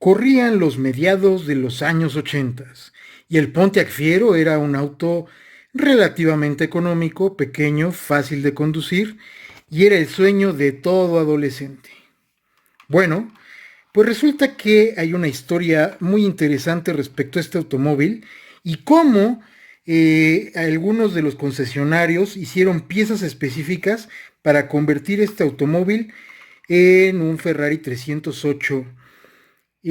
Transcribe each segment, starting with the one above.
Corrían los mediados de los años 80 y el Pontiac Fiero era un auto relativamente económico, pequeño, fácil de conducir y era el sueño de todo adolescente. Bueno, pues resulta que hay una historia muy interesante respecto a este automóvil y cómo algunos de los concesionarios hicieron piezas específicas para convertir este automóvil en un Ferrari 308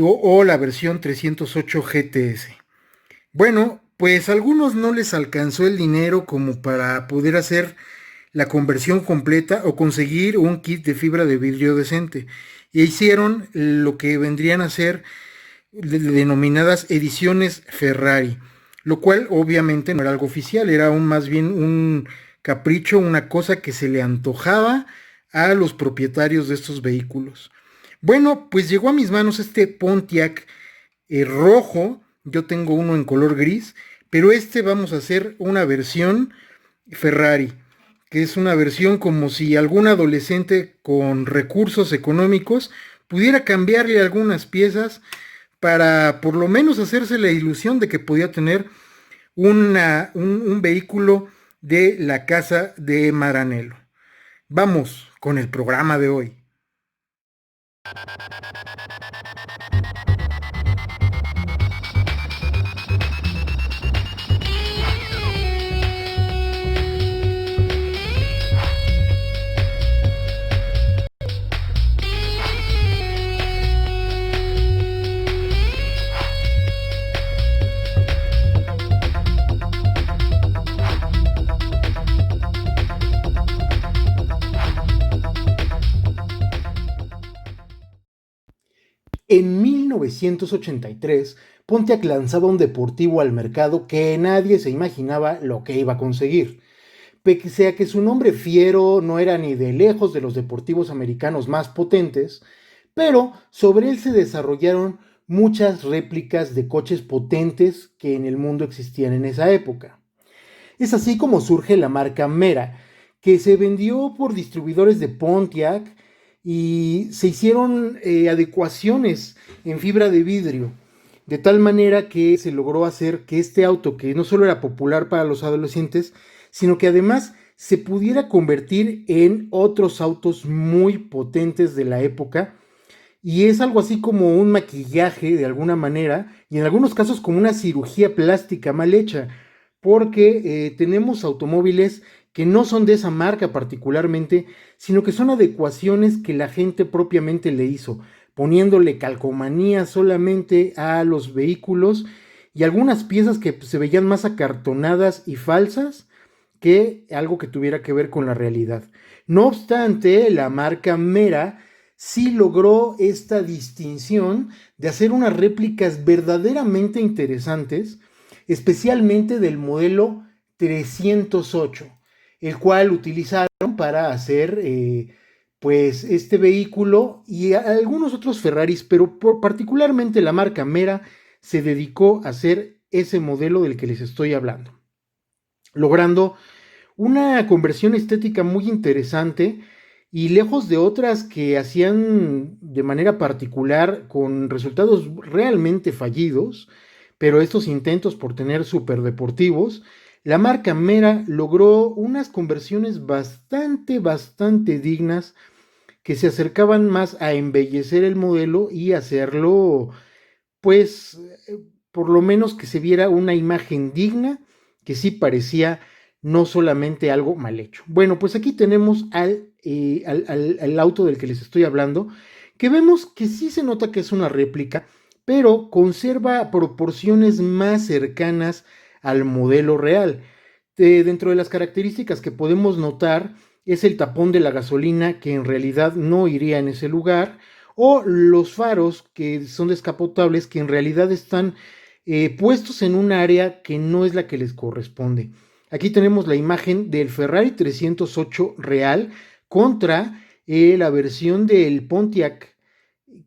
o la versión 308 GTS. Bueno, pues a algunos no les alcanzó el dinero como para poder hacer la conversión completa o conseguir un kit de fibra de vidrio decente. E hicieron lo que vendrían a ser denominadas ediciones Ferrari, lo cual obviamente no era algo oficial, era más bien un capricho, una cosa que se le antojaba a los propietarios de estos vehículos. Bueno, pues llegó a mis manos este Pontiac rojo, yo tengo uno en color gris, pero este vamos a hacer una versión Ferrari, que es una versión como si algún adolescente con recursos económicos pudiera cambiarle algunas piezas para por lo menos hacerse la ilusión de que podía tener un vehículo de la casa de Maranello. Vamos con el programa de hoy. En 1983, Pontiac lanzaba un deportivo al mercado que nadie se imaginaba lo que iba a conseguir. Pese a que su nombre Fiero no era ni de lejos de los deportivos americanos más potentes, pero sobre él se desarrollaron muchas réplicas de coches potentes que en el mundo existían en esa época. Es así como surge la marca Mera, que se vendió por distribuidores de Pontiac y se hicieron adecuaciones en fibra de vidrio, de tal manera que se logró hacer que este auto, que no solo era popular para los adolescentes, sino que además se pudiera convertir en otros autos muy potentes de la época. Y es algo así como un maquillaje de alguna manera, y en algunos casos como una cirugía plástica mal hecha, porque tenemos automóviles que no son de esa marca particularmente, sino que son adecuaciones que la gente propiamente le hizo, poniéndole calcomanía solamente a los vehículos y algunas piezas que se veían más acartonadas y falsas que algo que tuviera que ver con la realidad. No obstante, la marca Mera sí logró esta distinción de hacer unas réplicas verdaderamente interesantes, especialmente del modelo 308, el cual utilizaron para hacer pues este vehículo y algunos otros Ferraris, pero particularmente la marca Mera se dedicó a hacer ese modelo del que les estoy hablando, logrando una conversión estética muy interesante y lejos de otras que hacían de manera particular con resultados realmente fallidos, pero estos intentos por tener superdeportivos, la marca Mera logró unas conversiones bastante dignas que se acercaban más a embellecer el modelo y hacerlo, pues, por lo menos que se viera una imagen digna, que sí parecía no solamente algo mal hecho. Bueno, pues aquí tenemos al auto del que les estoy hablando, que vemos que sí se nota que es una réplica, pero conserva proporciones más cercanas al modelo real. Dentro de las características que podemos notar es el tapón de la gasolina, que en realidad no iría en ese lugar, o los faros que son descapotables, que en realidad están puestos en un área que no es la que les corresponde. Aquí tenemos la imagen del Ferrari 308 real contra la versión del Pontiac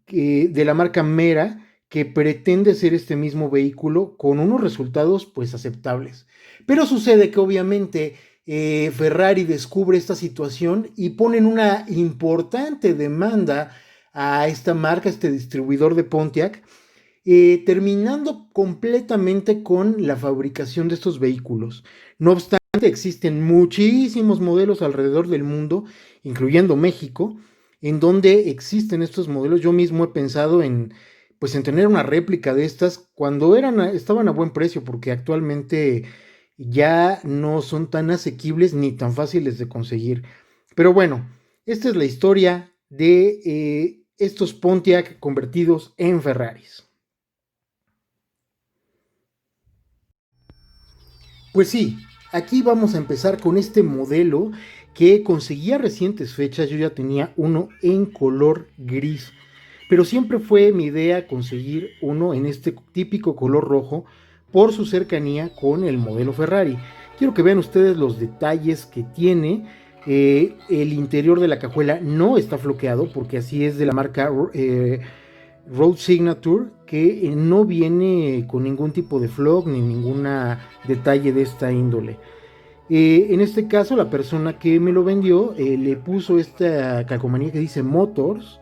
de la marca Mera, que pretende ser este mismo vehículo con unos resultados pues aceptables. Pero sucede que obviamente Ferrari descubre esta situación y ponen una importante demanda a esta marca, este distribuidor de Pontiac, terminando completamente con la fabricación de estos vehículos. No obstante, existen muchísimos modelos alrededor del mundo, incluyendo México, en donde existen estos modelos. Yo mismo he pensado en, pues, en tener una réplica de estas cuando estaban a buen precio, porque actualmente ya no son tan asequibles ni tan fáciles de conseguir. Pero bueno, esta es la historia de estos Pontiac convertidos en Ferraris. Pues sí, aquí vamos a empezar con este modelo que conseguí a recientes fechas. Yo ya tenía uno en color gris, pero siempre fue mi idea conseguir uno en este típico color rojo por su cercanía con el modelo Ferrari. Quiero que vean ustedes los detalles que tiene. El interior de la cajuela no está floqueado, porque así es de la marca Road Signature, que no viene con ningún tipo de flock ni ningún detalle de esta índole. En este caso, la persona que me lo vendió le puso esta calcomanía que dice Motors,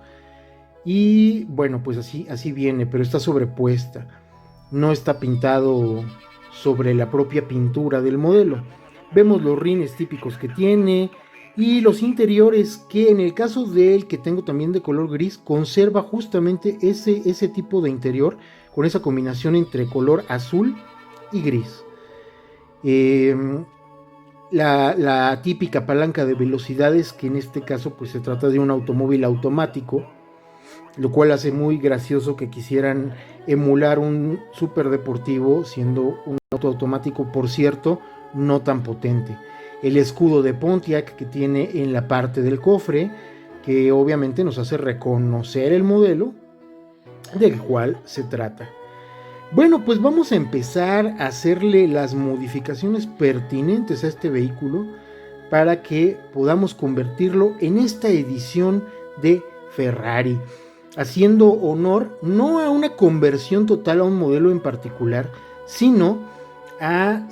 y bueno, pues así viene, pero está sobrepuesta, no está pintado sobre la propia pintura del modelo. Vemos los rines típicos que tiene y los interiores, que en el caso del que tengo también de color gris, conserva justamente ese tipo de interior, con esa combinación entre color azul y gris. La típica palanca de velocidades, que en este caso pues se trata de un automóvil automático, lo cual hace muy gracioso que quisieran emular un superdeportivo siendo un auto automático, por cierto, no tan potente. El escudo de Pontiac que tiene en la parte del cofre, que obviamente nos hace reconocer el modelo del cual se trata. Bueno, pues vamos a empezar a hacerle las modificaciones pertinentes a este vehículo para que podamos convertirlo en esta edición de Ferrari, haciendo honor no a una conversión total a un modelo en particular, sino a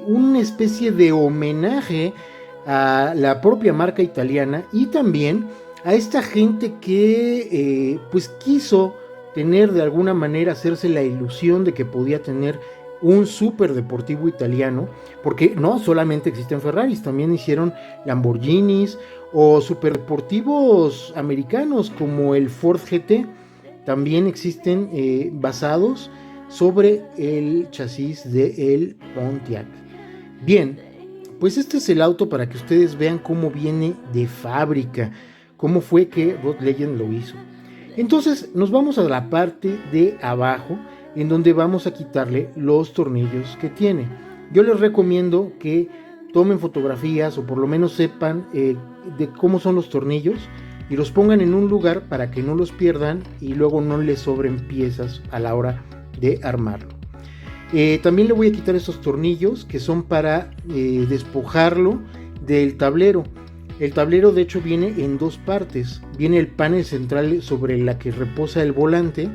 una especie de homenaje a la propia marca italiana, y también a esta gente que pues quiso tener de alguna manera, hacerse la ilusión de que podía tener un super deportivo italiano, porque no solamente existen Ferraris, también hicieron Lamborghinis o superdeportivos americanos como el Ford GT. También existen basados sobre el chasis de el Pontiac. Bien, pues este es el auto para que ustedes vean cómo viene de fábrica, cómo fue que Rod Legend lo hizo. Entonces nos vamos a la parte de abajo, en donde vamos a quitarle los tornillos que tiene. Yo les recomiendo que tomen fotografías, o por lo menos sepan de cómo son los tornillos, y los pongan en un lugar para que no los pierdan y luego no les sobren piezas a la hora de armarlo. También le voy a quitar estos tornillos que son para despojarlo del tablero. El tablero de hecho viene en dos partes. Viene el panel central sobre la que reposa el volante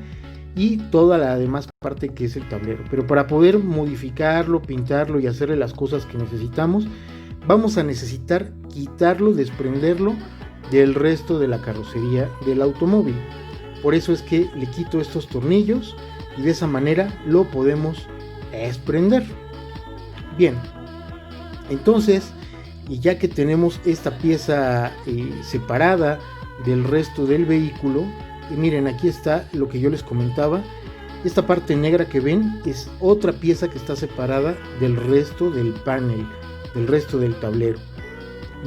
y toda la demás parte que es el tablero. Pero para poder modificarlo, pintarlo y hacerle las cosas que necesitamos, vamos a necesitar quitarlo, desprenderlo del resto de la carrocería del automóvil. Por eso es que le quito estos tornillos y de esa manera lo podemos desprender. Bien, entonces, y ya que tenemos esta pieza separada del resto del vehículo, miren, aquí está lo que yo les comentaba. Esta parte negra que ven es otra pieza que está separada del resto del panel, del resto del tablero.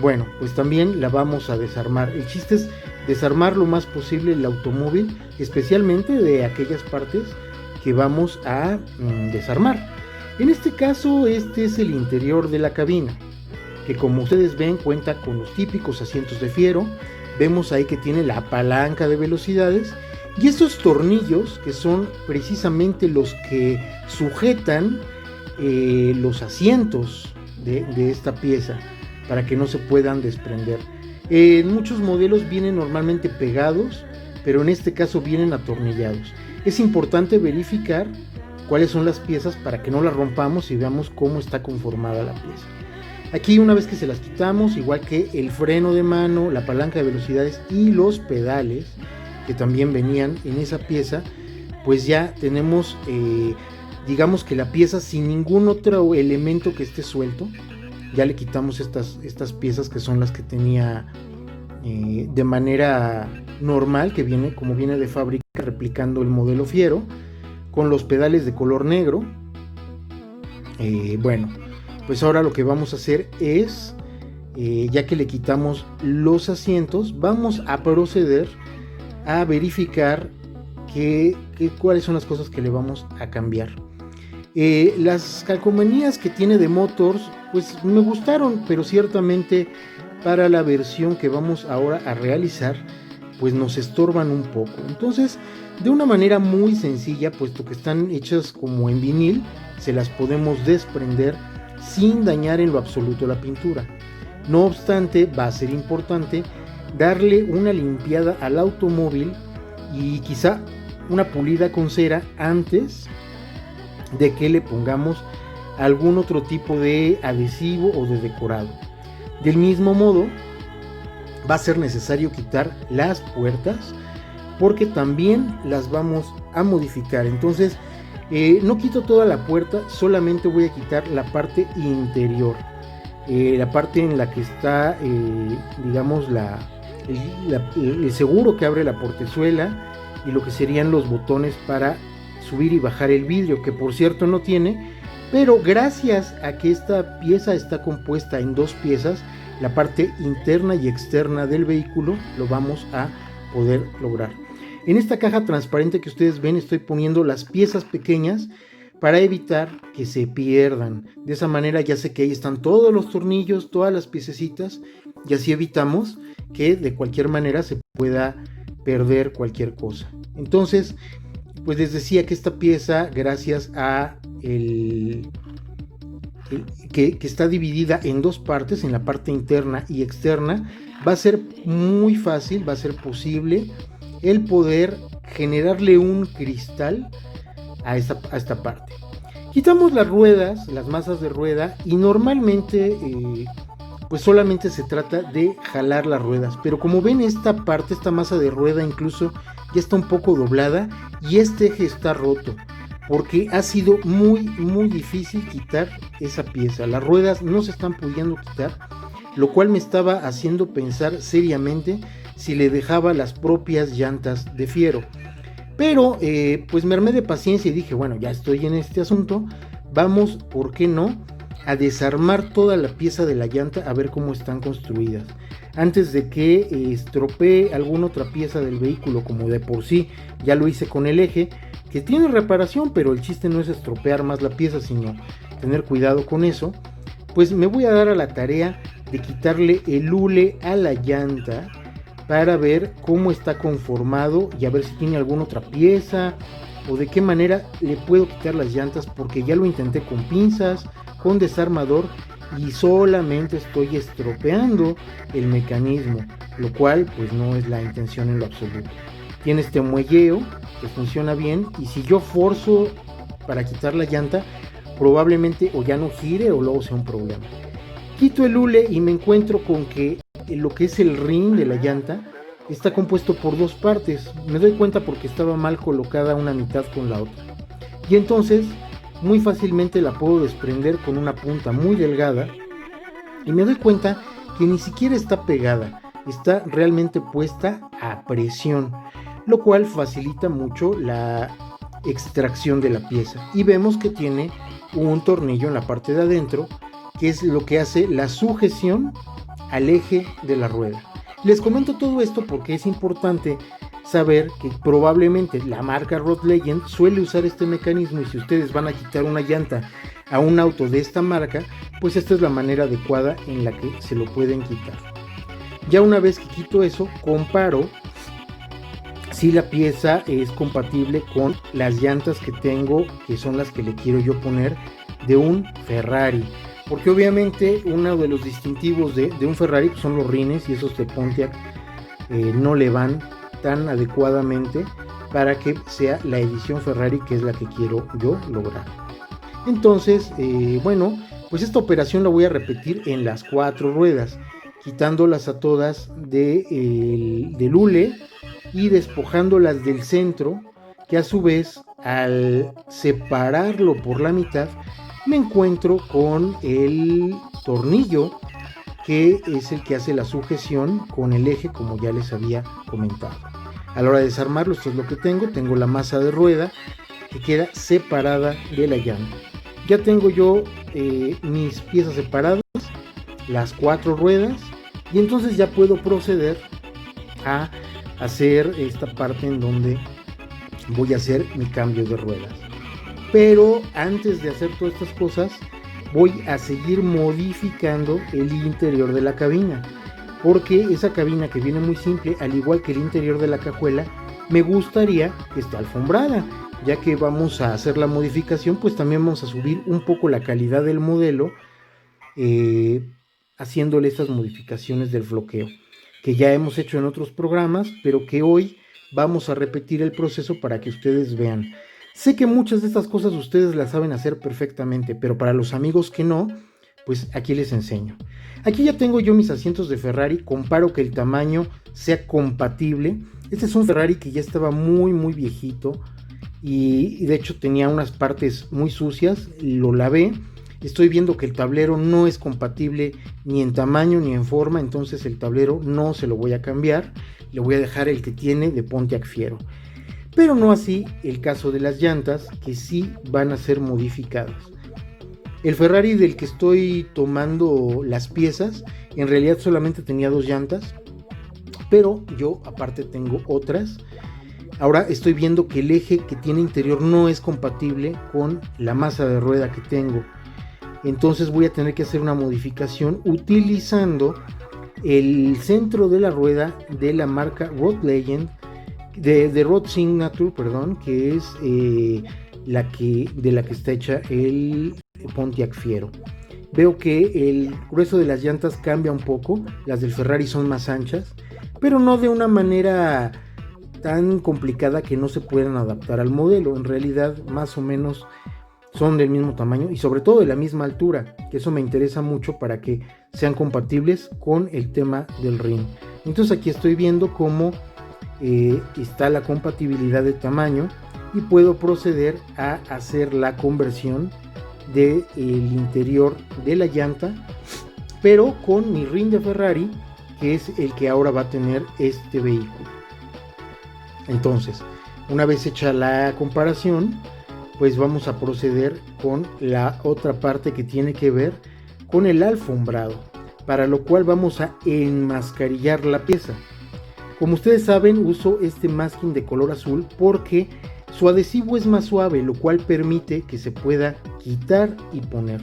Bueno, pues también la vamos a desarmar. El chiste es desarmar lo más posible el automóvil, especialmente de aquellas partes que vamos a desarmar. En este caso, este es el interior de la cabina, que como ustedes ven cuenta con los típicos asientos de fiero. Vemos ahí que tiene la palanca de velocidades y estos tornillos que son precisamente los que sujetan los asientos de esta pieza para que no se puedan desprender. En muchos modelos vienen normalmente pegados, pero en este caso vienen atornillados. Es importante verificar cuáles son las piezas para que no las rompamos y veamos cómo está conformada la pieza. Aquí, una vez que se las quitamos, igual que el freno de mano, la palanca de velocidades y los pedales, que también venían en esa pieza, pues ya tenemos digamos que la pieza sin ningún otro elemento que esté suelto. Ya le quitamos estas piezas que son las que tenía de manera normal, que viene como viene de fábrica, replicando el modelo Fiero, con los pedales de color negro. Bueno, pues ahora lo que vamos a hacer es, ya que le quitamos los asientos, vamos a proceder a verificar cuáles son las cosas que le vamos a cambiar. Las calcomanías que tiene de Motors pues me gustaron, pero ciertamente para la versión que vamos ahora a realizar pues nos estorban un poco. Entonces, de una manera muy sencilla, puesto que están hechas como en vinil, se las podemos desprender sin dañar en lo absoluto la pintura. No obstante, va a ser importante darle una limpiada al automóvil y quizá una pulida con cera antes de que le pongamos algún otro tipo de adhesivo o de decorado. Del mismo modo, va a ser necesario quitar las puertas porque también las vamos a modificar. Entonces, no quito toda la puerta, solamente voy a quitar la parte interior, la parte en la que está, digamos, el seguro que abre la portezuela y lo que serían los botones para subir y bajar el vidrio, que por cierto no tiene, pero gracias a que esta pieza está compuesta en dos piezas, la parte interna y externa del vehículo, lo vamos a poder lograr. En esta caja transparente que ustedes ven, estoy poniendo las piezas pequeñas para evitar que se pierdan. De esa manera ya sé que ahí están todos los tornillos, todas las piececitas, y así evitamos que de cualquier manera se pueda perder cualquier cosa. Entonces, pues les decía que esta pieza, gracias a que está dividida en dos partes, en la parte interna y externa, va a ser muy fácil, va a ser posible el poder generarle un cristal a esta parte. Quitamos las ruedas, las masas de rueda, y normalmente pues solamente se trata de jalar las ruedas, pero como ven, esta parte, esta masa de rueda incluso ya está un poco doblada y este eje está roto porque ha sido muy difícil quitar esa pieza. Las ruedas no se están pudiendo quitar, lo cual me estaba haciendo pensar seriamente si le dejaba las propias llantas de Fiero. Pero pues me armé de paciencia y dije, bueno, ya estoy en este asunto, vamos, ¿por qué no?, a desarmar toda la pieza de la llanta, a ver cómo están construidas, antes de que estropee alguna otra pieza del vehículo, como de por sí ya lo hice con el eje, que tiene reparación, pero el chiste no es estropear más la pieza, sino tener cuidado con eso. Pues me voy a dar a la tarea de quitarle el hule a la llanta para ver cómo está conformado y a ver si tiene alguna otra pieza o de qué manera le puedo quitar las llantas, porque ya lo intenté con pinzas, con desarmador, y solamente estoy estropeando el mecanismo, lo cual pues no es la intención en lo absoluto. Tiene este muelleo que funciona bien, y si yo forzo para quitar la llanta, probablemente o ya no gire o luego sea un problema. Quito el hule y me encuentro con que lo que es el rin de la llanta está compuesto por dos partes. Me doy cuenta porque estaba mal colocada una mitad con la otra, y entonces muy fácilmente la puedo desprender con una punta muy delgada, y me doy cuenta que ni siquiera está pegada, está realmente puesta a presión, lo cual facilita mucho la extracción de la pieza. Y vemos que tiene un tornillo en la parte de adentro, que es lo que hace la sujeción al eje de la rueda. Les comento todo esto porque es importante saber que probablemente la marca Road Legend suele usar este mecanismo, y si ustedes van a quitar una llanta a un auto de esta marca, pues esta es la manera adecuada en la que se lo pueden quitar. Ya una vez que quito eso, comparo si la pieza es compatible con las llantas que tengo, que son las que le quiero yo poner de un Ferrari, porque obviamente uno de los distintivos de un Ferrari pues son los rines, y esos de Pontiac no le van tan adecuadamente para que sea la edición Ferrari, que es la que quiero yo lograr. Entonces, bueno, pues esta operación la voy a repetir en las 4 ruedas, quitándolas a todas del hule y despojándolas del centro, que a su vez al separarlo por la mitad me encuentro con el tornillo, que es el que hace la sujeción con el eje, como ya les había comentado. A la hora de desarmarlo, esto es lo que tengo la masa de rueda que queda separada de la llanta. Ya tengo yo mis piezas separadas, las 4 ruedas, y entonces ya puedo proceder a hacer esta parte en donde voy a hacer mi cambio de ruedas. Pero antes de hacer todas estas cosas, voy a seguir modificando el interior de la cabina, porque esa cabina, que viene muy simple, al igual que el interior de la cajuela, me gustaría que esté alfombrada. Ya que vamos a hacer la modificación, pues también vamos a subir un poco la calidad del modelo, haciéndole estas modificaciones del floqueo, que ya hemos hecho en otros programas, pero que hoy vamos a repetir el proceso para que ustedes vean. Sé que muchas de estas cosas ustedes las saben hacer perfectamente, pero para los amigos que no, pues aquí les enseño. Aquí ya tengo yo mis asientos de Ferrari, comparo que el tamaño sea compatible. Este es un Ferrari que ya estaba muy viejito, y de hecho tenía unas partes muy sucias, lo lavé. Estoy viendo que el tablero no es compatible ni en tamaño ni en forma, entonces el tablero no se lo voy a cambiar, le voy a dejar el que tiene de Pontiac Fiero. Pero no así el caso de las llantas, que sí van a ser modificadas. El Ferrari del que estoy tomando las piezas, en realidad solamente tenía 2 llantas, pero yo aparte tengo otras. Ahora estoy viendo que el eje que tiene interior no es compatible con la masa de rueda que tengo. Entonces voy a tener que hacer una modificación utilizando el centro de la rueda de la marca Road Legend, de Road Signature, perdón, que es de la que está hecha el Pontiac Fiero. Veo que el grueso de las llantas cambia un poco, las del Ferrari son más anchas, pero no de una manera tan complicada que no se puedan adaptar al modelo. En realidad más o menos son del mismo tamaño y sobre todo de la misma altura, que eso me interesa mucho para que sean compatibles con el tema del ring. Entonces aquí estoy viendo cómo está la compatibilidad de tamaño y puedo proceder a hacer la conversión del interior de la llanta, pero con mi ring de Ferrari, que es el que ahora va a tener este vehículo. Entonces, una vez hecha la comparación, pues vamos a proceder con la otra parte que tiene que ver con el alfombrado, para lo cual vamos a enmascarillar la pieza. Como ustedes saben, uso este masking de color azul porque su adhesivo es más suave, lo cual permite que se pueda quitar y poner.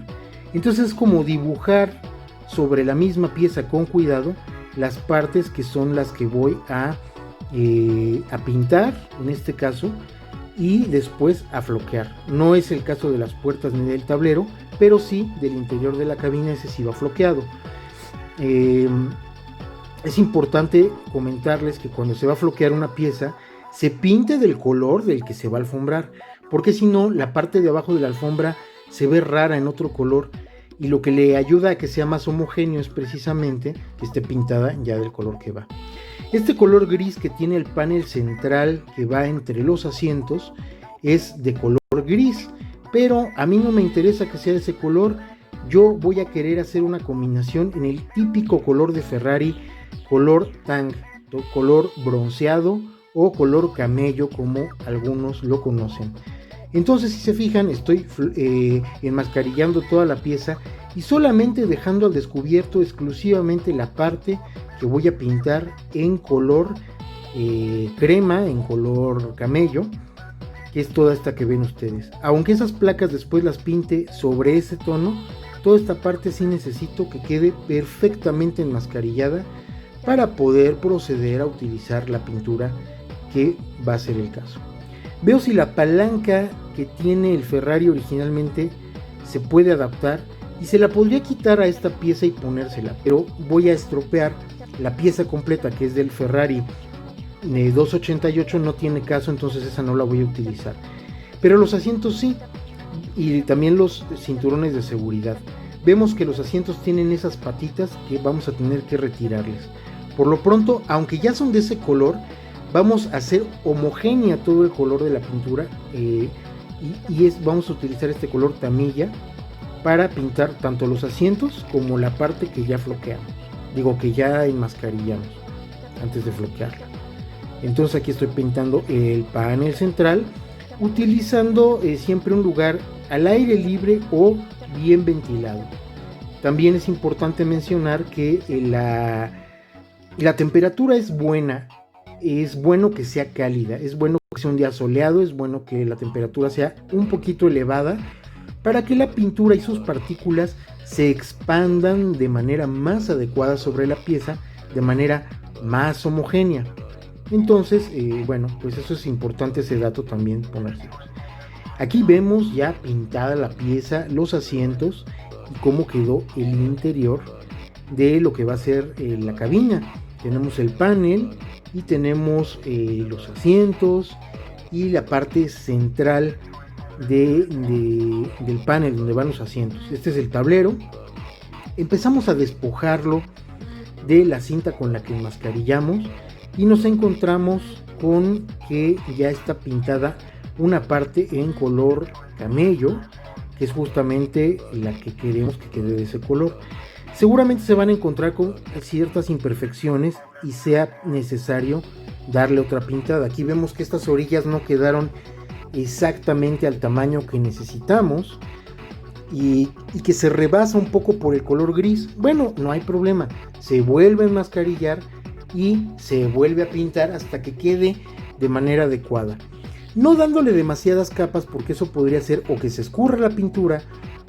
Entonces es como dibujar sobre la misma pieza con cuidado las partes que son las que voy a pintar en este caso, y después a floquear. No es el caso de las puertas ni del tablero, pero sí del interior de la cabina, ese sí va floqueado. Es importante comentarles que cuando se va a floquear una pieza, se pinte del color del que se va a alfombrar, porque si no, la parte de abajo de la alfombra se ve rara en otro color, y lo que le ayuda a que sea más homogéneo es precisamente que esté pintada ya del color que va. Este color gris que tiene el panel central que va entre los asientos es de color gris, pero a mí no me interesa que sea de ese color. Yo voy a querer hacer una combinación en el típico color de Ferrari, color tang, color bronceado o color camello, como algunos lo conocen. Entonces, si se fijan, estoy enmascarillando toda la pieza y solamente dejando al descubierto exclusivamente la parte que voy a pintar en color crema, en color camello, que es toda esta que ven ustedes. Aunque esas placas después las pinte sobre ese tono, toda esta parte sí necesito que quede perfectamente enmascarillada para poder proceder a utilizar la pintura, que va a ser el caso. Veo si la palanca que tiene el Ferrari originalmente se puede adaptar, y se la podría quitar a esta pieza y ponérsela, pero voy a estropear la pieza completa, que es del Ferrari 288, no tiene caso, entonces esa no la voy a utilizar. Pero los asientos sí, y también los cinturones de seguridad. Vemos que los asientos tienen esas patitas que vamos a tener que retirarles. Por lo pronto, aunque ya son de ese color, vamos a hacer homogénea todo el color de la pintura vamos a utilizar este color tamilla para pintar tanto los asientos como la parte que ya floqueamos, que ya enmascarillamos antes de floquearla. Entonces aquí estoy pintando el panel central utilizando siempre un lugar al aire libre o bien ventilado. También es importante mencionar que la temperatura es buena, es bueno que sea cálida, es bueno que sea un día soleado, es bueno que la temperatura sea un poquito elevada para que la pintura y sus partículas se expandan de manera más adecuada sobre la pieza, de manera más homogénea. Entonces, pues eso es importante, ese dato también ponerse. Aquí vemos ya pintada la pieza, los asientos y cómo quedó el interior de lo que va a ser la cabina. Tenemos el panel y tenemos los asientos y la parte central del panel donde van los asientos. Este es el tablero. Empezamos a despojarlo de la cinta con la que enmascarillamos y nos encontramos con que ya está pintada una parte en color camello, que es justamente la que queremos que quede de ese color. Seguramente se van a encontrar con ciertas imperfecciones y sea necesario darle otra pintada. Aquí vemos que estas orillas no quedaron exactamente al tamaño que necesitamos y que se rebasa un poco por el color gris. Bueno, no hay problema, se vuelve a enmascarillar y se vuelve a pintar hasta que quede de manera adecuada, no dándole demasiadas capas, porque eso podría ser o que se escurra la pintura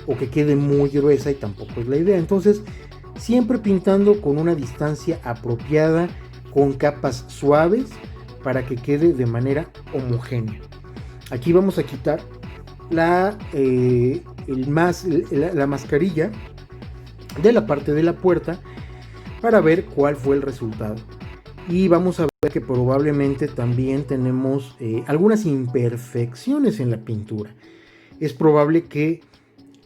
o que quede muy gruesa, y tampoco es la idea. Entonces, siempre pintando con una distancia apropiada, con capas suaves, para que quede de manera homogénea. Aquí vamos a quitar la mascarilla de la parte de la puerta para ver cuál fue el resultado. Y vamos a ver que probablemente también tenemos algunas imperfecciones en la pintura. Es probable que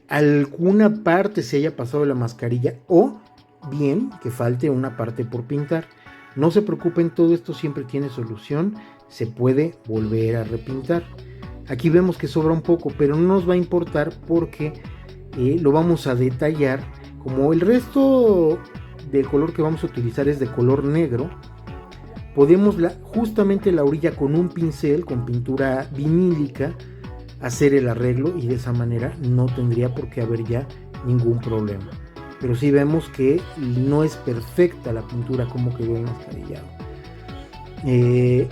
alguna parte se haya pasado la mascarilla o bien que falte una parte por pintar. No se preocupen, todo esto siempre tiene solución, se puede volver a repintar. Aquí vemos que sobra un poco, pero no nos va a importar porque lo vamos a detallar. Como el resto del color que vamos a utilizar es de color negro, podemos justamente la orilla con un pincel, con pintura vinílica, hacer el arreglo y de esa manera no tendría por qué haber ya ningún problema. Pero sí vemos que no es perfecta la pintura como quedó enmascarillado.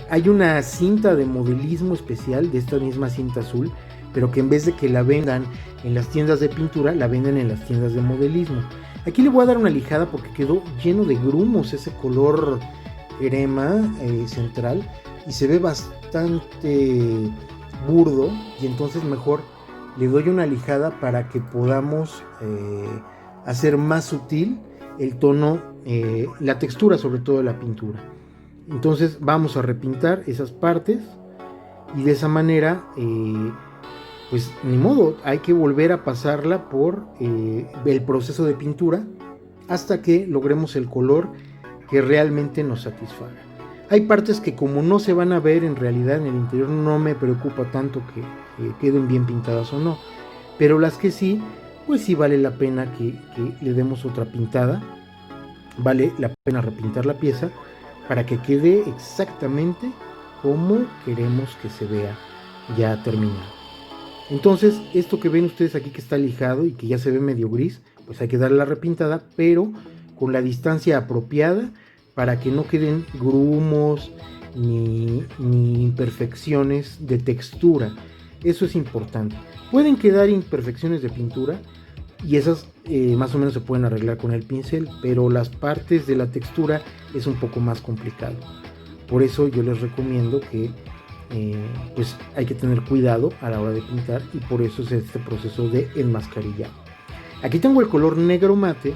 Hay una cinta de modelismo especial, de esta misma cinta azul, pero que en vez de que la vendan en las tiendas de pintura, la venden en las tiendas de modelismo. Aquí le voy a dar una lijada porque quedó lleno de grumos ese color crema central y se ve bastante burdo, y entonces mejor le doy una lijada para que podamos hacer más sutil el tono, la textura sobre todo de la pintura. Entonces vamos a repintar esas partes y de esa manera pues ni modo, hay que volver a pasarla por el proceso de pintura hasta que logremos el color que realmente nos satisfaga. Hay partes que como no se van a ver en realidad en el interior, no me preocupa tanto que queden bien pintadas o no, pero las que sí, pues sí vale la pena que le demos otra pintada, vale la pena repintar la pieza para que quede exactamente como queremos que se vea ya terminado. Entonces, esto que ven ustedes aquí que está lijado y que ya se ve medio gris, pues hay que darle la repintada, pero con la distancia apropiada para que no queden grumos ni imperfecciones de textura. Eso es importante. Pueden quedar imperfecciones de pintura y esas más o menos se pueden arreglar con el pincel, pero las partes de la textura es un poco más complicado. Por eso yo les recomiendo que pues hay que tener cuidado a la hora de pintar, y por eso es este proceso de enmascarillado. Aquí tengo el color negro mate,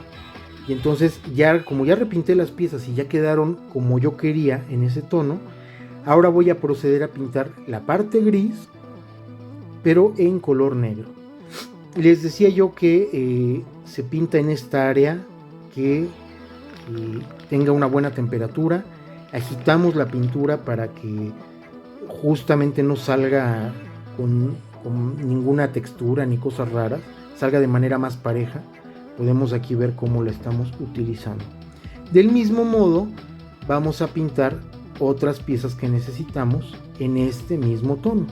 y entonces como ya repinté las piezas y ya quedaron como yo quería en ese tono, ahora voy a proceder a pintar la parte gris pero en color negro. Les decía yo que se pinta en esta área que tenga una buena temperatura agitamos la pintura para que justamente no salga con ninguna textura ni cosas raras, salga de manera más pareja. Podemos aquí ver cómo la estamos utilizando. Del mismo modo, vamos a pintar otras piezas que necesitamos en este mismo tono.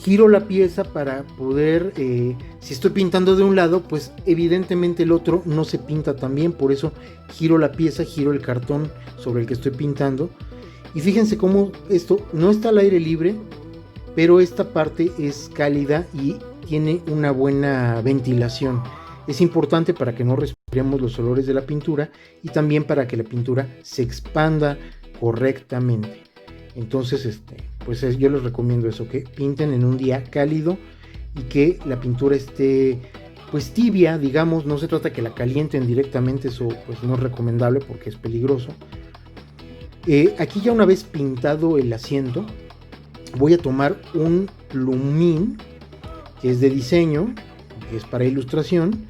Giro la pieza para poder, si estoy pintando de un lado, pues evidentemente el otro no se pinta tan bien, por eso giro la pieza, giro el cartón sobre el que estoy pintando. Y fíjense cómo esto no está al aire libre, pero esta parte es cálida y tiene una buena ventilación. Es importante para que no respiremos los olores de la pintura y también para que la pintura se expanda correctamente. Entonces, pues yo les recomiendo eso, que pinten en un día cálido y que la pintura esté pues tibia, digamos. No se trata que la calienten directamente, eso pues no es recomendable porque es peligroso. Aquí ya una vez pintado el asiento, voy a tomar un plumín que es de diseño, que es para ilustración,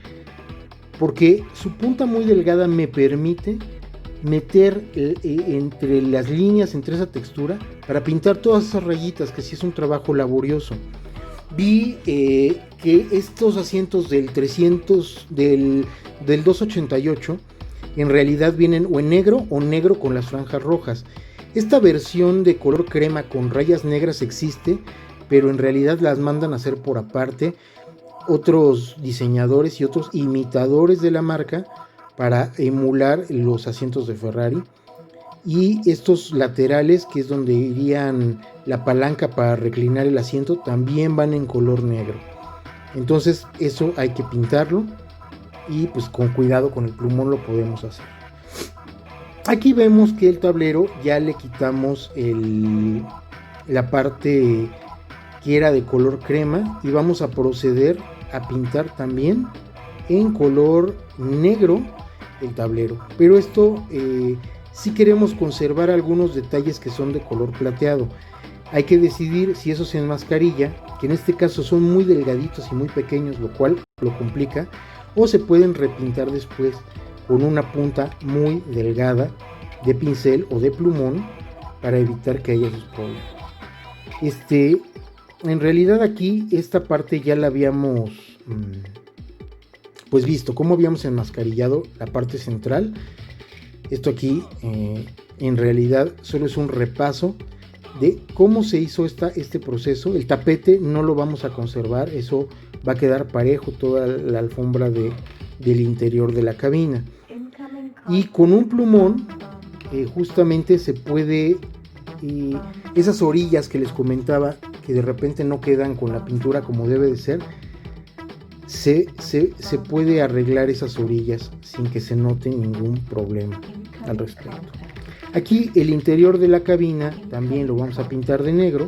porque su punta muy delgada me permite meter entre las líneas, entre esa textura, para pintar todas esas rayitas, que sí es un trabajo laborioso. Vi que estos asientos del 300, del 288, en realidad vienen o en negro o negro con las franjas rojas. Esta versión de color crema con rayas negras existe, pero en realidad las mandan a hacer por aparte otros diseñadores y otros imitadores de la marca para emular los asientos de Ferrari. Y estos laterales, que es donde irían la palanca para reclinar el asiento, también van en color negro. Entonces eso hay que pintarlo y pues con cuidado, con el plumón lo podemos hacer. Aquí vemos que el tablero ya le quitamos la parte que era de color crema y vamos a proceder a pintar también en color negro el tablero. Pero esto si queremos conservar algunos detalles que son de color plateado. Hay que decidir si eso se enmascarilla, que en este caso son muy delgaditos y muy pequeños, lo cual lo complica, o se pueden repintar después con una punta muy delgada de pincel o de plumón para evitar que haya esos problemas. En realidad aquí esta parte ya la habíamos pues visto, cómo habíamos enmascarillado la parte central. Esto aquí en realidad solo es un repaso de cómo se hizo este proceso. El tapete no lo vamos a conservar, eso va a quedar parejo toda la alfombra del interior de la cabina. Y con un plumón justamente se puede, esas orillas que les comentaba que de repente no quedan con la pintura como debe de ser, se puede arreglar esas orillas sin que se note ningún problema al respecto. Aquí el interior de la cabina también lo vamos a pintar de negro.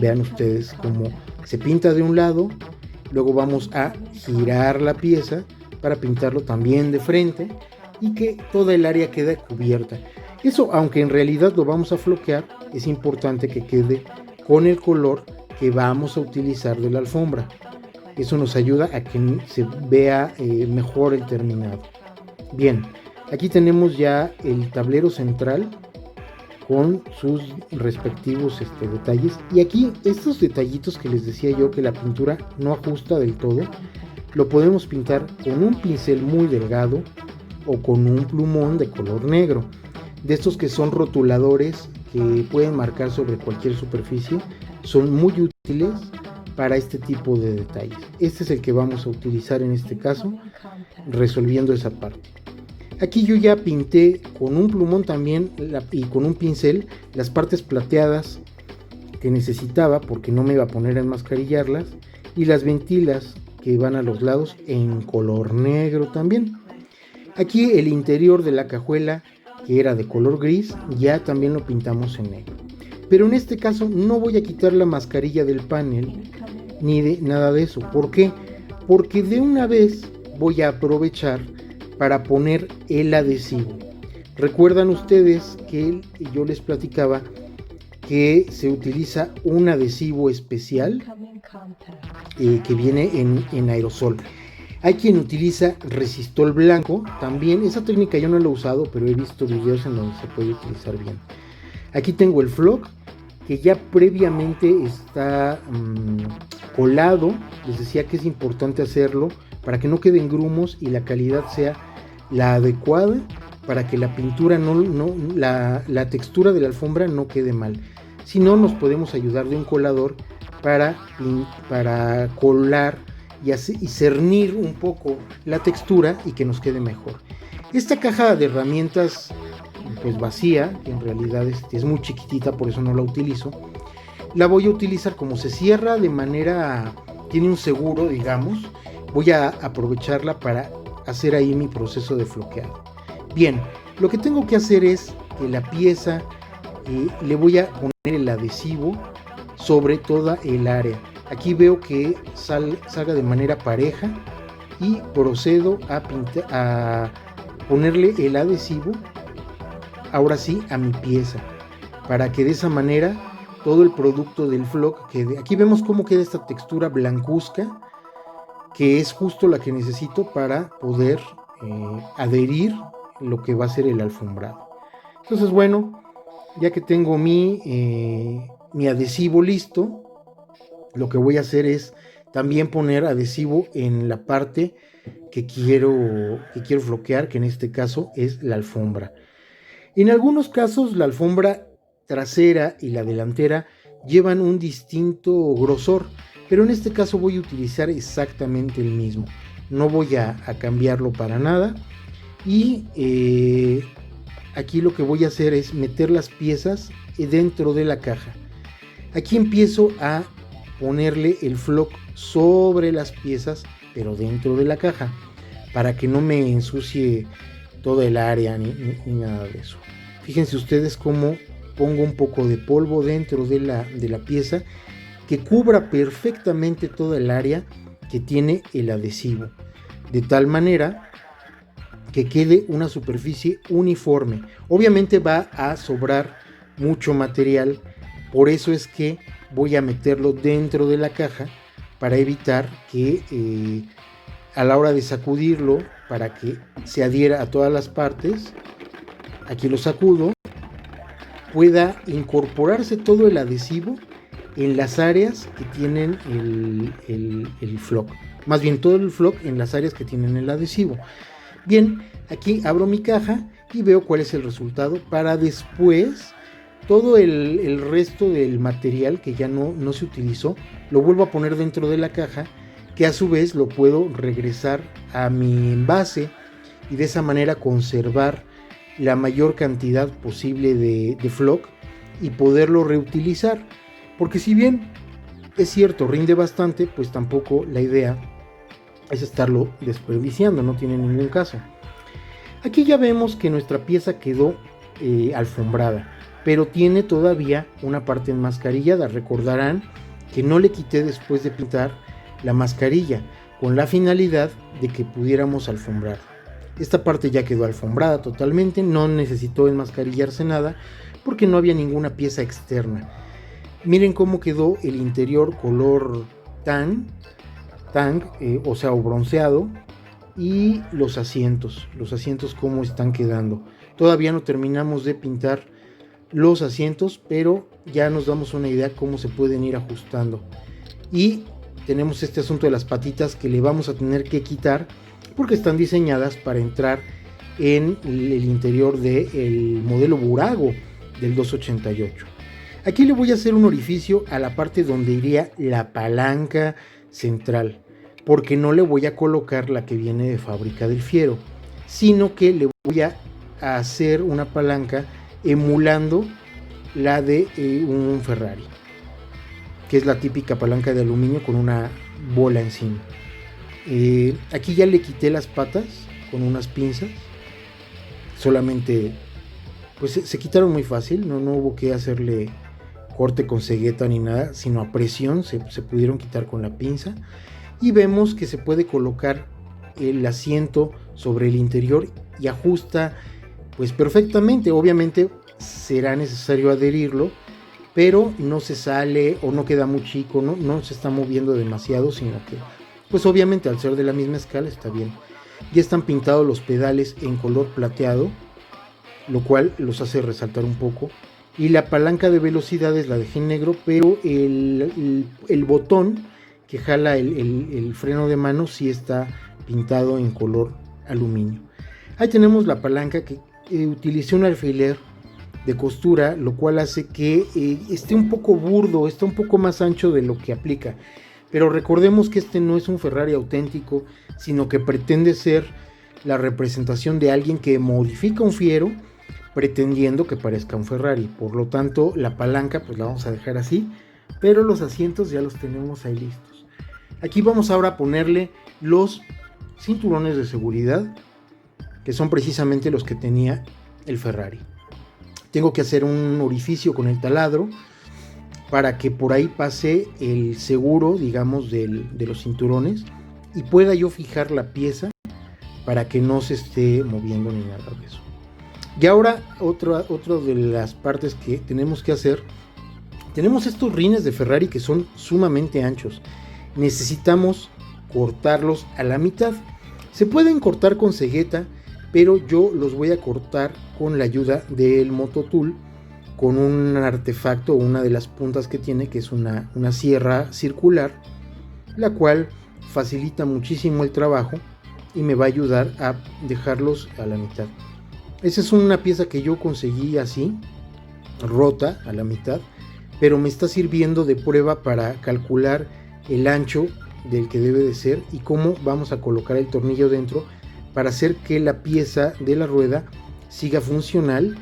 Vean ustedes cómo se pinta de un lado, luego vamos a girar la pieza para pintarlo también de frente y que toda el área quede cubierta. Eso, aunque en realidad lo vamos a floquear, es importante que quede con el color que vamos a utilizar de la alfombra. Eso nos ayuda a que se vea mejor el terminado. Bien, aquí tenemos ya el tablero central con sus respectivos detalles. Y aquí estos detallitos que les decía yo que la pintura no ajusta del todo, lo podemos pintar con un pincel muy delgado o con un plumón de color negro. De estos que son rotuladores que pueden marcar sobre cualquier superficie, son muy útiles para este tipo de detalles. Este es el que vamos a utilizar en este caso, resolviendo esa parte. Aquí yo ya pinté con un plumón también y con un pincel las partes plateadas que necesitaba, porque no me iba a poner a enmascarillarlas, y las ventilas que van a los lados en color negro también. Aquí el interior de la cajuela, que era de color gris, ya también lo pintamos en negro. Pero en este caso no voy a quitar la mascarilla del panel ni de nada de eso. ¿Por qué? Porque de una vez voy a aprovechar para poner el adhesivo. Recuerdan ustedes que yo les platicaba que se utiliza un adhesivo especial que viene en aerosol. Hay quien utiliza resistol blanco, también esa técnica yo no la he usado, pero he visto videos en donde se puede utilizar bien. Aquí tengo el flock, que ya previamente está colado. Les decía que es importante hacerlo para que no queden grumos y la calidad sea la adecuada, para que la pintura la textura de la alfombra no quede mal. Si no, nos podemos ayudar de un colador para colar y cernir un poco la textura y que nos quede mejor. Esta caja de herramientas pues vacía, que en realidad es muy chiquitita, por eso no la utilizo, la voy a utilizar como se cierra de manera, tiene un seguro, digamos, voy a aprovecharla para hacer ahí mi proceso de floqueado. Bien, lo que tengo que hacer es que la pieza le voy a poner el adhesivo sobre toda el área. Aquí veo que salga de manera pareja y procedo a ponerle el adhesivo ahora sí a mi pieza, para que de esa manera todo el producto del flock quede. Aquí vemos cómo queda esta textura blancuzca, que es justo la que necesito para poder adherir lo que va a ser el alfombrado. Entonces, bueno, ya que tengo mi adhesivo listo, lo que voy a hacer es también poner adhesivo en la parte que quiero floquear, que en este caso es la alfombra. En algunos casos la alfombra trasera y la delantera llevan un distinto grosor, pero en este caso voy a utilizar exactamente el mismo. No voy a cambiarlo para nada. Y aquí lo que voy a hacer es meter las piezas dentro de la caja. Aquí empiezo a ponerle el flock sobre las piezas, pero dentro de la caja, para que no me ensucie toda el área ni nada de eso. Fíjense ustedes cómo pongo un poco de polvo dentro de la pieza, que cubra perfectamente toda el área que tiene el adhesivo, de tal manera que quede una superficie uniforme. Obviamente va a sobrar mucho material, por eso es que voy a meterlo dentro de la caja, para evitar que a la hora de sacudirlo, para que se adhiera a todas las partes, aquí lo sacudo, pueda incorporarse todo el adhesivo en las áreas que tienen el flock. Más bien todo el flock en las áreas que tienen el adhesivo. Bien, aquí abro mi caja y veo cuál es el resultado, para después todo el resto del material que ya no se utilizó lo vuelvo a poner dentro de la caja, que a su vez lo puedo regresar a mi envase y de esa manera conservar la mayor cantidad posible de flock y poderlo reutilizar, porque si bien es cierto rinde bastante, pues tampoco la idea es estarlo desperdiciando, no tiene ningún caso. Aquí ya vemos que nuestra pieza quedó alfombrada, pero tiene todavía una parte enmascarillada. Recordarán que no le quité después de pintar la mascarilla, con la finalidad de que pudiéramos alfombrar. Esta parte ya quedó alfombrada totalmente, no necesitó enmascarillarse nada porque no había ninguna pieza externa. Miren cómo quedó el interior color tan, o sea, o bronceado, y los asientos cómo están quedando. Todavía no terminamos de pintar los asientos, pero ya nos damos una idea cómo se pueden ir ajustando. Y tenemos este asunto de las patitas que le vamos a tener que quitar porque están diseñadas para entrar en el interior del modelo Burago del 288. Aquí le voy a hacer un orificio a la parte donde iría la palanca central, porque no le voy a colocar la que viene de fábrica del Fiero, sino que le voy a hacer una palanca emulando la de un Ferrari, que es la típica palanca de aluminio con una bola encima. Aquí ya le quité las patas con unas pinzas, solamente pues se quitaron muy fácil, no hubo que hacerle corte con cegueta ni nada, sino a presión se pudieron quitar con la pinza. Y vemos que se puede colocar el asiento sobre el interior y ajusta pues perfectamente. Obviamente será necesario adherirlo, pero no se sale o no queda muy chico, no se está moviendo demasiado, sino que pues obviamente al ser de la misma escala está bien. Ya están pintados los pedales en color plateado, lo cual los hace resaltar un poco. Y la palanca de velocidades la dejé en negro, pero el botón que jala el freno de mano sí está pintado en color aluminio. Ahí tenemos la palanca que utilicé un alfiler de costura, lo cual hace que esté un poco burdo, está un poco más ancho de lo que aplica. Pero recordemos que este no es un Ferrari auténtico, sino que pretende ser la representación de alguien que modifica un Fiero pretendiendo que parezca un Ferrari. Por lo tanto, la palanca pues la vamos a dejar así, pero los asientos ya los tenemos ahí listos. Aquí vamos ahora a ponerle los cinturones de seguridad, que son precisamente los que tenía el Ferrari. Tengo que hacer un orificio con el taladro para que por ahí pase el seguro, digamos, de los cinturones y pueda yo fijar la pieza para que no se esté moviendo ni nada de eso. Y ahora otra de las partes que tenemos que hacer, tenemos estos rines de Ferrari que son sumamente anchos. Necesitamos cortarlos a la mitad. Se pueden cortar con cegueta, pero yo los voy a cortar con la ayuda del Mototool, con un artefacto, una de las puntas que tiene, que es una sierra circular, la cual facilita muchísimo el trabajo y me va a ayudar a dejarlos a la mitad. Esa es una pieza que yo conseguí así, rota a la mitad, pero me está sirviendo de prueba para calcular el ancho del que debe de ser y cómo vamos a colocar el tornillo dentro para hacer que la pieza de la rueda siga funcional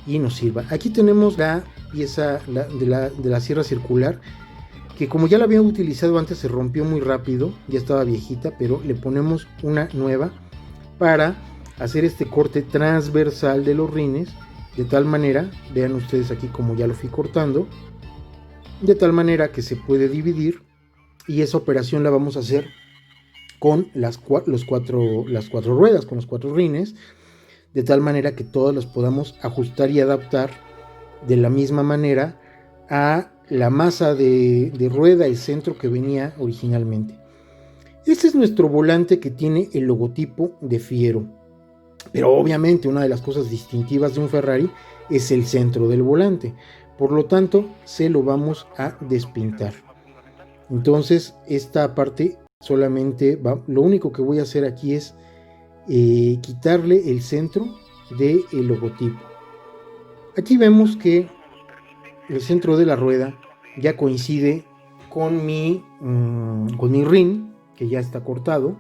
y nos sirva. Aquí tenemos la pieza de la sierra circular, que como ya la había utilizado antes se rompió muy rápido, ya estaba viejita, pero le ponemos una nueva para hacer este corte transversal de los rines, de tal manera, vean ustedes aquí como ya lo fui cortando, de tal manera que se puede dividir, y esa operación la vamos a hacer con las cuatro ruedas, con los 4 rines, de tal manera que todas las podamos ajustar y adaptar de la misma manera a la masa de rueda y centro que venía originalmente. Este es nuestro volante que tiene el logotipo de Fiero, pero obviamente una de las cosas distintivas de un Ferrari es el centro del volante, por lo tanto se lo vamos a despintar. Entonces esta parte solamente lo único que voy a hacer aquí es quitarle el centro del logotipo. Aquí vemos que el centro de la rueda ya coincide con mi rin, que ya está cortado,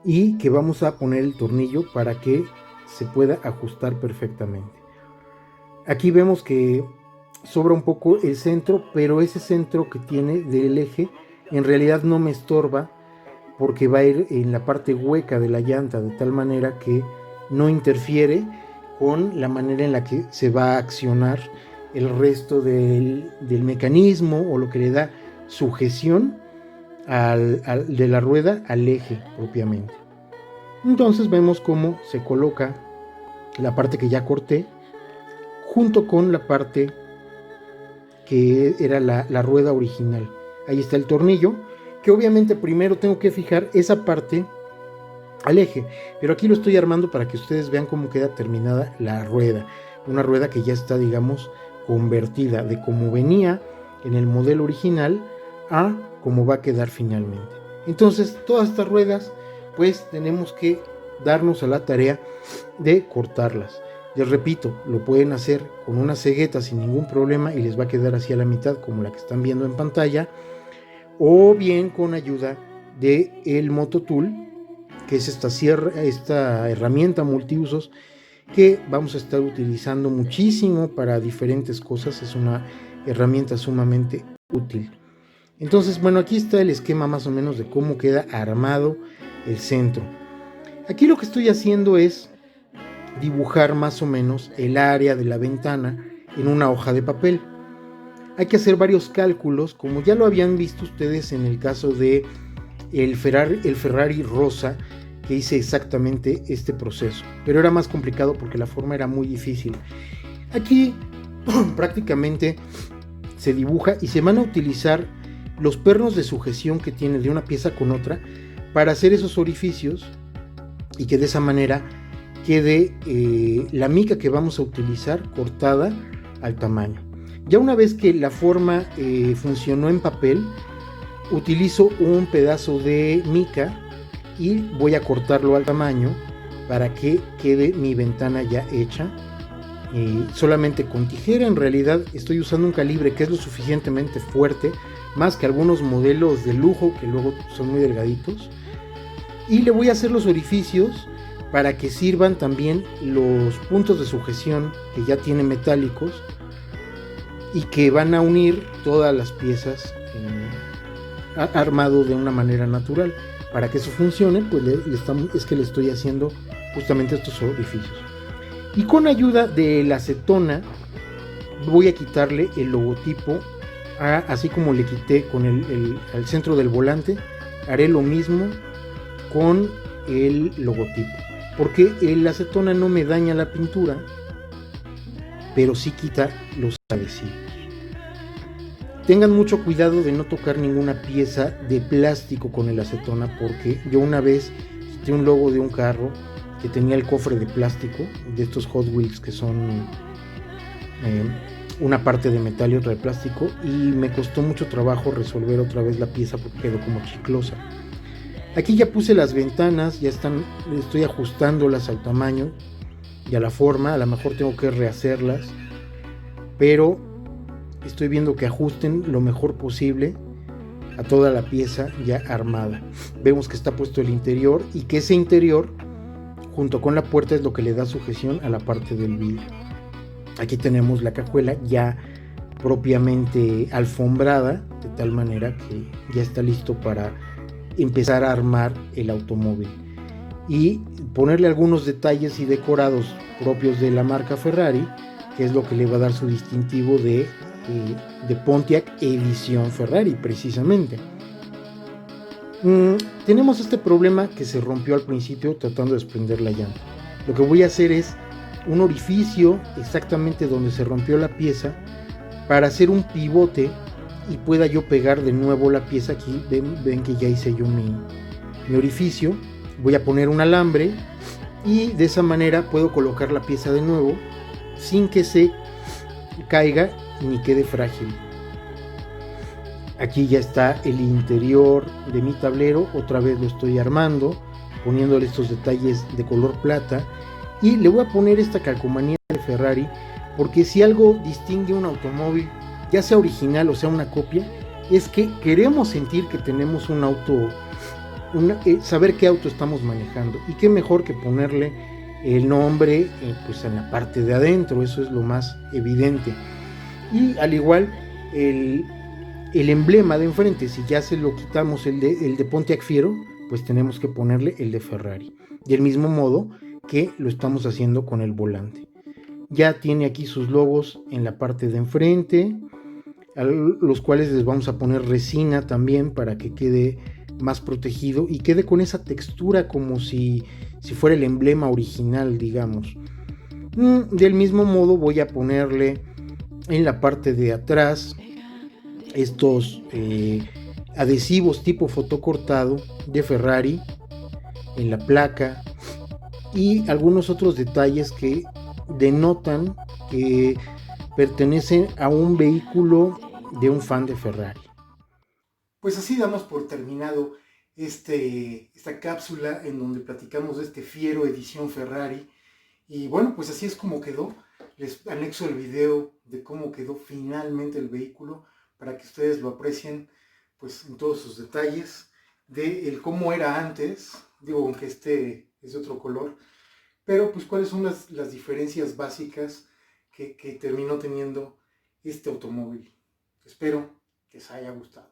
y que vamos a poner el tornillo para que se pueda ajustar perfectamente. Aquí vemos que sobra un poco el centro, pero ese centro que tiene del eje en realidad no me estorba, porque va a ir en la parte hueca de la llanta, de tal manera que no interfiere con la manera en la que se va a accionar el resto del mecanismo, o lo que le da sujeción de la rueda al eje propiamente. Entonces vemos cómo se coloca la parte que ya corté junto con la parte que era la rueda original. Ahí está el tornillo, que obviamente primero tengo que fijar esa parte al eje, pero aquí lo estoy armando para que ustedes vean cómo queda terminada la rueda, una rueda que ya está, digamos, convertida de cómo venía en el modelo original a cómo va a quedar finalmente. Entonces todas estas ruedas pues tenemos que darnos a la tarea de cortarlas. Les repito, lo pueden hacer con una cegueta sin ningún problema y les va a quedar así a la mitad, como la que están viendo en pantalla, o bien con ayuda de el Mototool, que es esta herramienta multiusos que vamos a estar utilizando muchísimo para diferentes cosas. Es una herramienta sumamente útil. Entonces, bueno, aquí está el esquema más o menos de cómo queda armado el centro. Aquí lo que estoy haciendo es dibujar más o menos el área de la ventana en una hoja de papel. Hay que hacer varios cálculos, como ya lo habían visto ustedes en el caso de el Ferrari rosa, que hice exactamente este proceso, pero era más complicado porque la forma era muy difícil. Aquí prácticamente se dibuja y se van a utilizar los pernos de sujeción que tiene de una pieza con otra para hacer esos orificios y que de esa manera quede la mica que vamos a utilizar cortada al tamaño. Ya una vez que la forma funcionó en papel, utilizo un pedazo de mica y voy a cortarlo al tamaño para que quede mi ventana ya hecha. Solamente con tijera. En realidad estoy usando un calibre que es lo suficientemente fuerte, más que algunos modelos de lujo que luego son muy delgaditos, y le voy a hacer los orificios para que sirvan también los puntos de sujeción que ya tiene metálicos y que van a unir todas las piezas armado de una manera natural. Para que eso funcione, pues es que le estoy haciendo justamente estos orificios. Y con ayuda de la acetona voy a quitarle el logotipo, así como le quité con al centro del volante, haré lo mismo con el logotipo, porque la acetona no me daña la pintura, pero sí quita los adhesivos. Tengan mucho cuidado de no tocar ninguna pieza de plástico con el acetona, porque yo una vez quité un logo de un carro que tenía el cofre de plástico, de estos Hot Wheels que son una parte de metal y otra de plástico, y me costó mucho trabajo resolver otra vez la pieza porque quedó como chiclosa. Aquí ya puse las ventanas, ya estoy ajustándolas al tamaño y a la forma. A lo mejor tengo que rehacerlas, pero estoy viendo que ajusten lo mejor posible a toda la pieza ya armada. Vemos que está puesto el interior y que ese interior junto con la puerta es lo que le da sujeción a la parte del vidrio. Aquí tenemos la cajuela ya propiamente alfombrada, de tal manera que ya está listo para empezar a armar el automóvil y ponerle algunos detalles y decorados propios de la marca Ferrari, que es lo que le va a dar su distintivo de Pontiac edición Ferrari precisamente. Tenemos este problema que se rompió al principio tratando de desprender la llanta. Lo que voy a hacer es un orificio exactamente donde se rompió la pieza para hacer un pivote y pueda yo pegar de nuevo la pieza. Aquí ven que ya hice yo mi orificio. Voy a poner un alambre y de esa manera puedo colocar la pieza de nuevo sin que se caiga ni quede frágil. Aquí ya está el interior de mi tablero, otra vez lo estoy armando, poniéndole estos detalles de color plata, y le voy a poner esta calcomanía de Ferrari, porque si algo distingue un automóvil, ya sea original o sea una copia, es que queremos sentir que tenemos un auto, saber qué auto estamos manejando, y qué mejor que ponerle el nombre pues en la parte de adentro. Eso es lo más evidente. Y al igual el emblema de enfrente, si ya se lo quitamos el de Pontiac Fiero, pues tenemos que ponerle el de Ferrari, del mismo modo que lo estamos haciendo con el volante. Ya tiene aquí sus logos en la parte de enfrente, a los cuales les vamos a poner resina también para que quede más protegido y quede con esa textura como si fuera el emblema original, digamos. Del mismo modo voy a ponerle en la parte de atrás estos adhesivos tipo fotocortado de Ferrari en la placa y algunos otros detalles que denotan que pertenecen a un vehículo de un fan de Ferrari. Pues así damos por terminado esta cápsula en donde platicamos de este Fiero edición Ferrari. Y bueno, pues así es como quedó. Les anexo el video de cómo quedó finalmente el vehículo para que ustedes lo aprecien pues en todos sus detalles, de el cómo era antes, digo, aunque este es de otro color, pero pues cuáles son las diferencias básicas que terminó teniendo este automóvil. Espero que les haya gustado.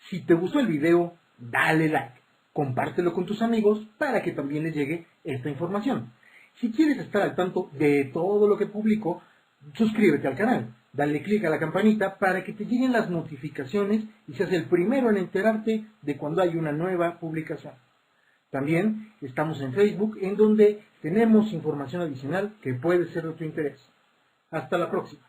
Si te gustó el video, dale like, compártelo con tus amigos para que también les llegue esta información. Si quieres estar al tanto de todo lo que publico, suscríbete al canal, dale click a la campanita para que te lleguen las notificaciones y seas el primero en enterarte de cuando hay una nueva publicación. También estamos en Facebook, en donde tenemos información adicional que puede ser de tu interés. Hasta la próxima.